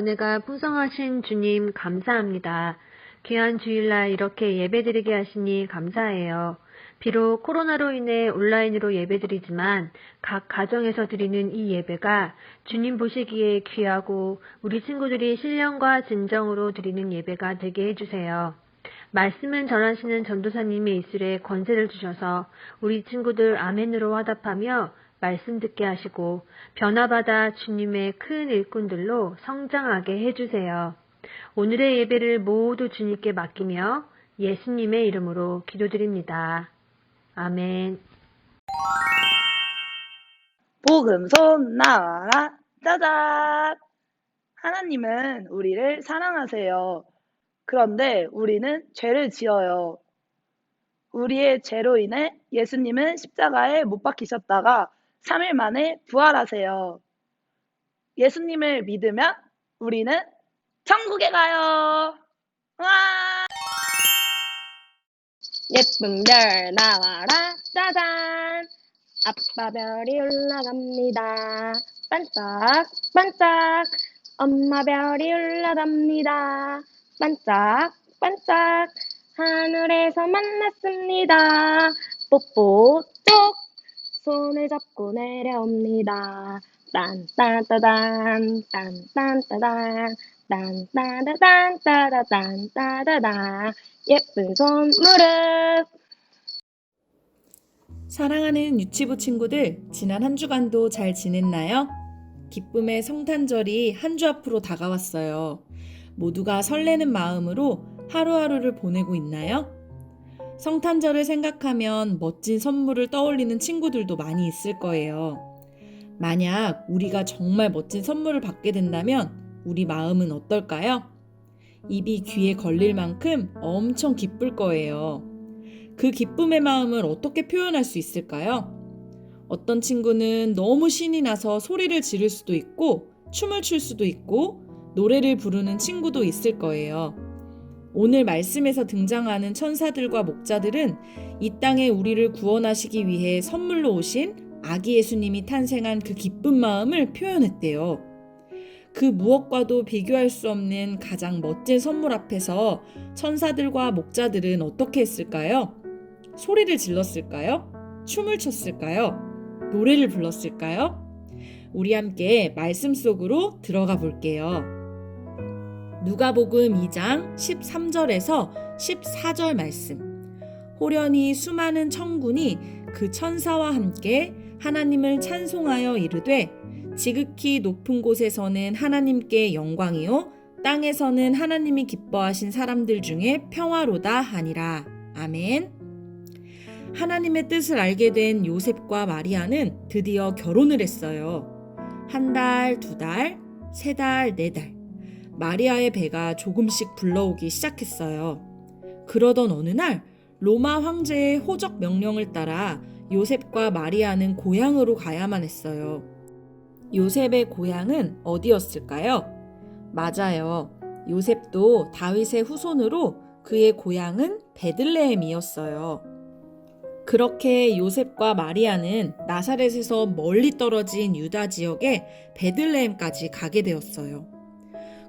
은혜가 풍성하신 주님 감사합니다. 귀한 주일날 이렇게 예배드리게 하시니 감사해요. 비록 코로나로 인해 온라인으로 예배드리지만 각 가정에서 드리는 이 예배가 주님 보시기에 귀하고 우리 친구들이 신령과 진정으로 드리는 예배가 되게 해주세요. 말씀을 전하시는 전도사님의 입술에 권세를 주셔서 우리 친구들 아멘으로 화답하며 말씀 듣게 하시고 변화받아 주님의 큰 일꾼들로 성장하게 해주세요. 오늘의 예배를 모두 주님께 맡기며 예수님의 이름으로 기도드립니다. 아멘. 복음손 나와라 짜잔! 하나님은 우리를 사랑하세요. 그런데 우리는 죄를 지어요. 우리의 죄로 인해 예수님은 십자가에 못 박히셨다가 3일 만에 부활하세요. 예수님을 믿으면 우리는 천국에 가요. 와! 예쁜 별 나와라 짜잔! 아빠 별이 올라갑니다. 반짝 반짝 엄마 별이 올라갑니다. 반짝 반짝 하늘에서 만났습니다. 뽀뽀 쪽 손을 잡고 내려옵니다. 딴딴따단 딴딴따단 딴따다단 따다단 따다단 예쁜 손 무릎. 사랑하는 유치부 친구들, 지난 한 주간도 잘 지냈나요? 기쁨의 성탄절이 한 주 앞으로 다가왔어요. 모두가 설레는 마음으로 하루하루를 보내고 있나요? 성탄절을 생각하면 멋진 선물을 떠올리는 친구들도 많이 있을 거예요. 만약 우리가 정말 멋진 선물을 받게 된다면 우리 마음은 어떨까요? 입이 귀에 걸릴 만큼 엄청 기쁠 거예요. 그 기쁨의 마음을 어떻게 표현할 수 있을까요? 어떤 친구는 너무 신이 나서 소리를 지를 수도 있고 춤을 출 수도 있고 노래를 부르는 친구도 있을 거예요. 오늘 말씀에서 등장하는 천사들과 목자들은 이 땅에 우리를 구원하시기 위해 선물로 오신 아기 예수님이 탄생한 그 기쁜 마음을 표현했대요. 그 무엇과도 비교할 수 없는 가장 멋진 선물 앞에서 천사들과 목자들은 어떻게 했을까요? 소리를 질렀을까요? 춤을 췄을까요? 노래를 불렀을까요? 우리 함께 말씀 속으로 들어가 볼게요. 누가복음 2장 13절에서 14절 말씀. 호련히 수많은 천군이 그 천사와 함께 하나님을 찬송하여 이르되 지극히 높은 곳에서는 하나님께 영광이요 땅에서는 하나님이 기뻐하신 사람들 중에 평화로다 하니라. 아멘. 하나님의 뜻을 알게 된 요셉과 마리아는 드디어 결혼을 했어요. 1달, 2달, 3달, 4달. 마리아의 배가 조금씩 불러오기 시작했어요. 그러던 어느 날 로마 황제의 호적 명령을 따라 요셉과 마리아는 고향으로 가야만 했어요. 요셉의 고향은 어디였을까요? 맞아요. 요셉도 다윗의 후손으로 그의 고향은 베들레헴이었어요. 그렇게 요셉과 마리아는 나사렛에서 멀리 떨어진 유다 지역의 베들레헴까지 가게 되었어요.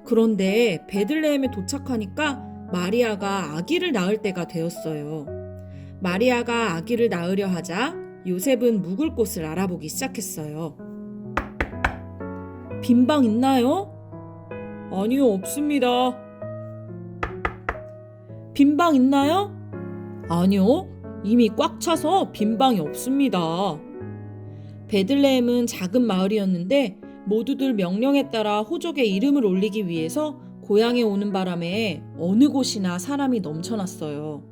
그런데 베들레헴에 도착하니까 마리아가 아기를 낳을 때가 되었어요. 마리아가 아기를 낳으려 하자 요셉은 묵을 곳을 알아보기 시작했어요. 빈 방 있나요? 아니요, 없습니다. 빈 방 있나요? 아니요, 이미 꽉 차서 빈 방이 없습니다. 베들레헴은 작은 마을이었는데 모두들 명령에 따라 호적의 이름을 올리기 위해서 고향에 오는 바람에 어느 곳이나 사람이 넘쳐났어요.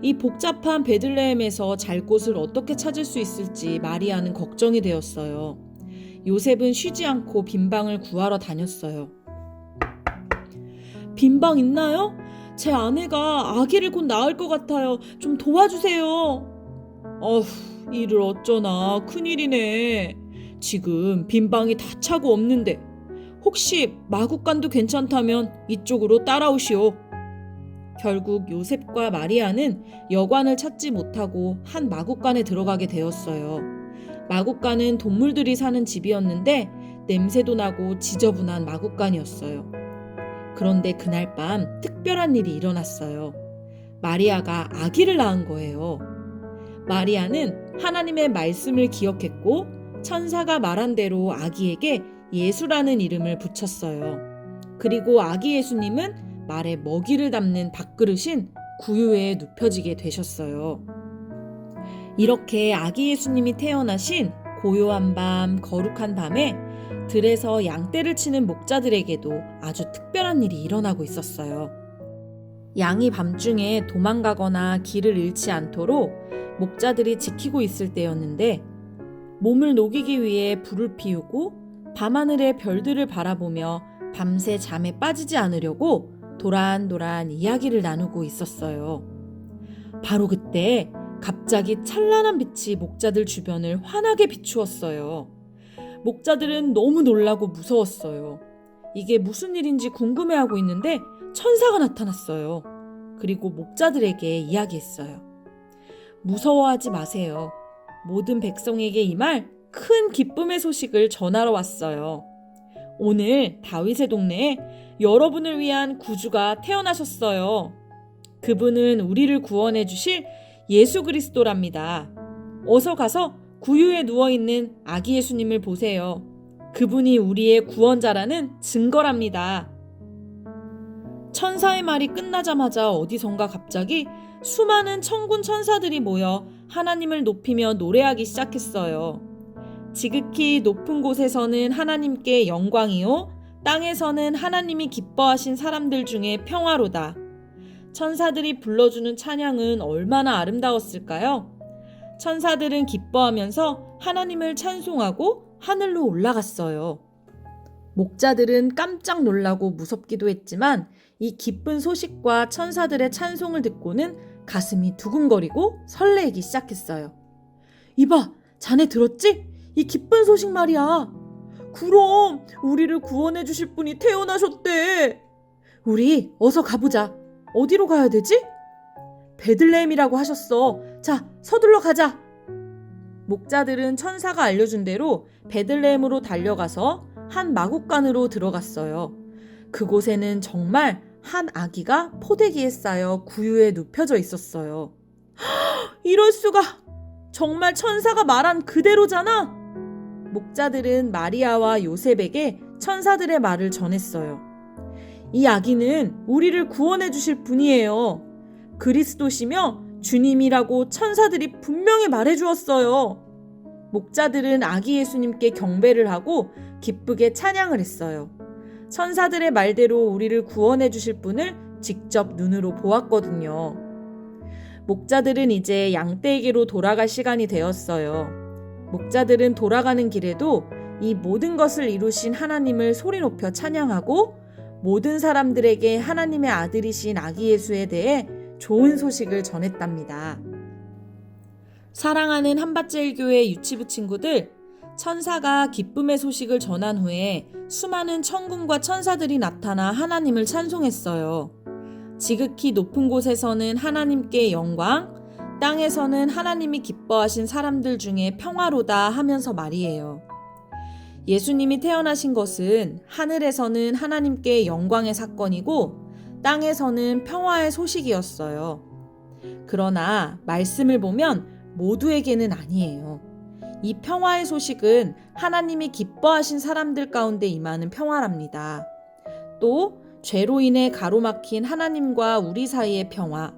이 복잡한 베들레헴에서 잘 곳을 어떻게 찾을 수 있을지 마리아는 걱정이 되었어요. 요셉은 쉬지 않고 빈방을 구하러 다녔어요. 빈방 있나요? 제 아내가 아기를 곧 낳을 것 같아요. 좀 도와주세요. 어휴, 이를 어쩌나 큰일이네. 지금 빈방이 다 차고 없는데 혹시 마구간도 괜찮다면 이쪽으로 따라오시오. 결국 요셉과 마리아는 여관을 찾지 못하고 한 마구간에 들어가게 되었어요. 마구간은 동물들이 사는 집이었는데 냄새도 나고 지저분한 마구간이었어요. 그런데 그날 밤 특별한 일이 일어났어요. 마리아가 아기를 낳은 거예요. 마리아는 하나님의 말씀을 기억했고 천사가 말한 대로 아기에게 예수라는 이름을 붙였어요. 그리고 아기 예수님은 말에 먹이를 담는 밥그릇인 구유에 눕혀지게 되셨어요. 이렇게 아기 예수님이 태어나신 고요한 밤, 거룩한 밤에 들에서 양떼를 치는 목자들에게도 아주 특별한 일이 일어나고 있었어요. 양이 밤중에 도망가거나 길을 잃지 않도록 목자들이 지키고 있을 때였는데 몸을 녹이기 위해 불을 피우고 밤하늘의 별들을 바라보며 밤새 잠에 빠지지 않으려고 도란도란 이야기를 나누고 있었어요. 바로 그때 갑자기 찬란한 빛이 목자들 주변을 환하게 비추었어요. 목자들은 너무 놀라고 무서웠어요. 이게 무슨 일인지 궁금해하고 있는데 천사가 나타났어요. 그리고 목자들에게 이야기했어요. 무서워하지 마세요. 모든 백성에게 임할 큰 기쁨의 소식을 전하러 왔어요. 오늘 다윗의 동네에 여러분을 위한 구주가 태어나셨어요. 그분은 우리를 구원해 주실 예수 그리스도랍니다. 어서 가서 구유에 누워있는 아기 예수님을 보세요. 그분이 우리의 구원자라는 증거랍니다. 천사의 말이 끝나자마자 어디선가 갑자기 수많은 천군 천사들이 모여 하나님을 높이며 노래하기 시작했어요. 지극히 높은 곳에서는 하나님께 영광이요, 땅에서는 하나님이 기뻐하신 사람들 중에 평화로다. 천사들이 불러주는 찬양은 얼마나 아름다웠을까요? 천사들은 기뻐하면서 하나님을 찬송하고 하늘로 올라갔어요. 목자들은 깜짝 놀라고 무섭기도 했지만 이 기쁜 소식과 천사들의 찬송을 듣고는 가슴이 두근거리고 설레기 시작했어요. 이봐, 자네 들었지? 이 기쁜 소식 말이야. 그럼 우리를 구원해 주실 분이 태어나셨대. 우리 어서 가보자. 어디로 가야 되지? 베들레헴이라고 하셨어. 자, 서둘러 가자. 목자들은 천사가 알려준 대로 베들레헴으로 달려가서 한 마구간으로 들어갔어요. 그곳에는 정말 한 아기가 포대기에 쌓여 구유에 눕혀져 있었어요. 이럴 수가! 정말 천사가 말한 그대로잖아? 목자들은 마리아와 요셉에게 천사들의 말을 전했어요. 이 아기는 우리를 구원해 주실 분이에요. 그리스도시며 주님이라고 천사들이 분명히 말해 주었어요. 목자들은 아기 예수님께 경배를 하고 기쁘게 찬양을 했어요. 천사들의 말대로 우리를 구원해 주실 분을 직접 눈으로 보았거든요. 목자들은 이제 양떼에게로 돌아갈 시간이 되었어요. 목자들은 돌아가는 길에도 이 모든 것을 이루신 하나님을 소리 높여 찬양하고 모든 사람들에게 하나님의 아들이신 아기 예수에 대해 좋은 소식을 전했답니다. 사랑하는 한밭제일교회 유치부 친구들, 천사가 기쁨의 소식을 전한 후에 수많은 천군과 천사들이 나타나 하나님을 찬송했어요. 지극히 높은 곳에서는 하나님께 영광, 땅에서는 하나님이 기뻐하신 사람들 중에 평화로다 하면서 말이에요. 예수님이 태어나신 것은 하늘에서는 하나님께 영광의 사건이고 땅에서는 평화의 소식이었어요. 그러나 말씀을 보면 모두에게는 아니에요. 이 평화의 소식은 하나님이 기뻐하신 사람들 가운데 임하는 평화랍니다. 또 죄로 인해 가로막힌 하나님과 우리 사이의 평화,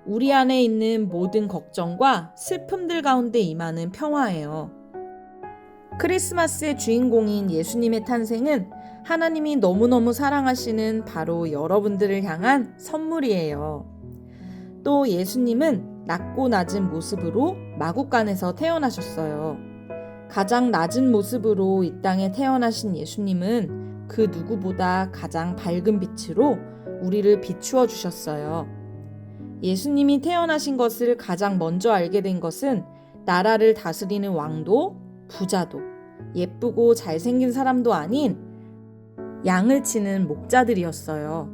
우리 안에 있는 모든 걱정과 슬픔들 가운데 임하는 평화예요. 크리스마스의 주인공인 예수님의 탄생은 하나님이 너무너무 사랑하시는 바로 여러분들을 향한 선물이에요. 또 예수님은 낮고 낮은 모습으로 마구간에서 태어나셨어요. 가장 낮은 모습으로 이 땅에 태어나신 예수님은 그 누구보다 가장 밝은 빛으로 우리를 비추어 주셨어요. 예수님이 태어나신 것을 가장 먼저 알게 된 것은 나라를 다스리는 왕도, 부자도, 예쁘고 잘생긴 사람도 아닌 양을 치는 목자들이었어요.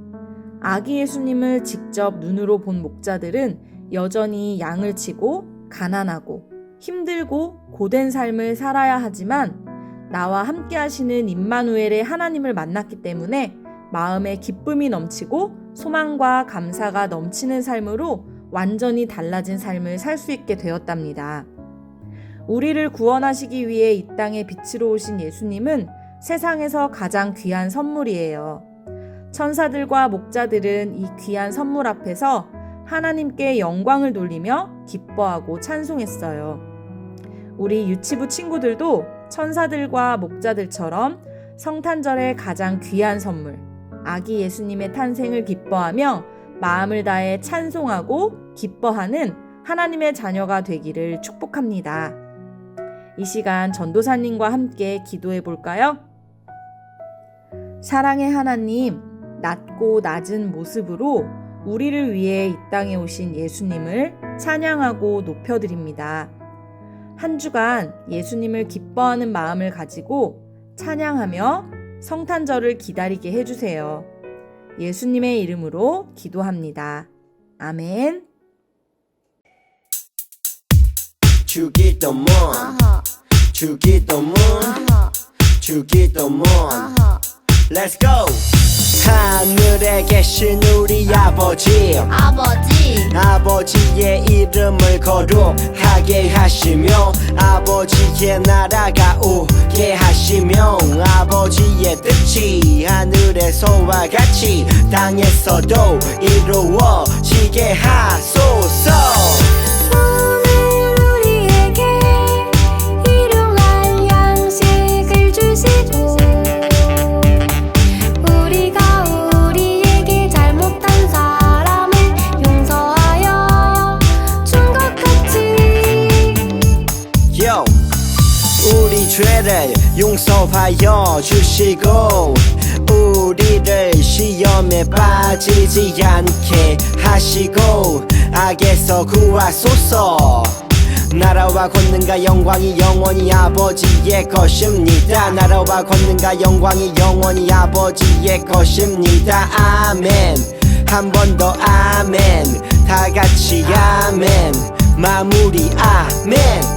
아기 예수님을 직접 눈으로 본 목자들은 여전히 양을 치고 가난하고 힘들고 고된 삶을 살아야 하지만 나와 함께 하시는 임마누엘의 하나님을 만났기 때문에 마음에 기쁨이 넘치고 소망과 감사가 넘치는 삶으로 완전히 달라진 삶을 살 수 있게 되었답니다. 우리를 구원하시기 위해 이 땅에 빛으로 오신 예수님은 세상에서 가장 귀한 선물이에요. 천사들과 목자들은 이 귀한 선물 앞에서 하나님께 영광을 돌리며 기뻐하고 찬송했어요. 우리 유치부 친구들도 천사들과 목자들처럼 성탄절의 가장 귀한 선물, 아기 예수님의 탄생을 기뻐하며 마음을 다해 찬송하고 기뻐하는 하나님의 자녀가 되기를 축복합니다. 이 시간 전도사님과 함께 기도해 볼까요? 사랑의 하나님, 낮고 낮은 모습으로 우리를 위해 이 땅에 오신 예수님을 찬양하고 높여드립니다. 한 주간 예수님을 기뻐하는 마음을 가지고 찬양하며 성탄절을 기다리게 해주세요. 예수님의 이름으로 기도합니다. 아멘. 주기도문 주기도문 주기도문 Let's go! 하늘에 계신 우리 아버지의 이름을 거룩하게 하시며 아버지의 나라가 오게 하시며 아버지의 뜻이 하늘에서와 같이 땅에서도 이루어지게 하소서. 우리 죄를 용서하여 주시고 우리를 시험에 빠지지 않게 하시고 악에서 구하소서. 나라와 권능과 영광이 영원히 아버지의 것입니다. 나라와 권능과 영광이 영원히 아버지의 것입니다. 아멘. 한 번 더 아멘. 다 같이 아멘. 마무리 아멘.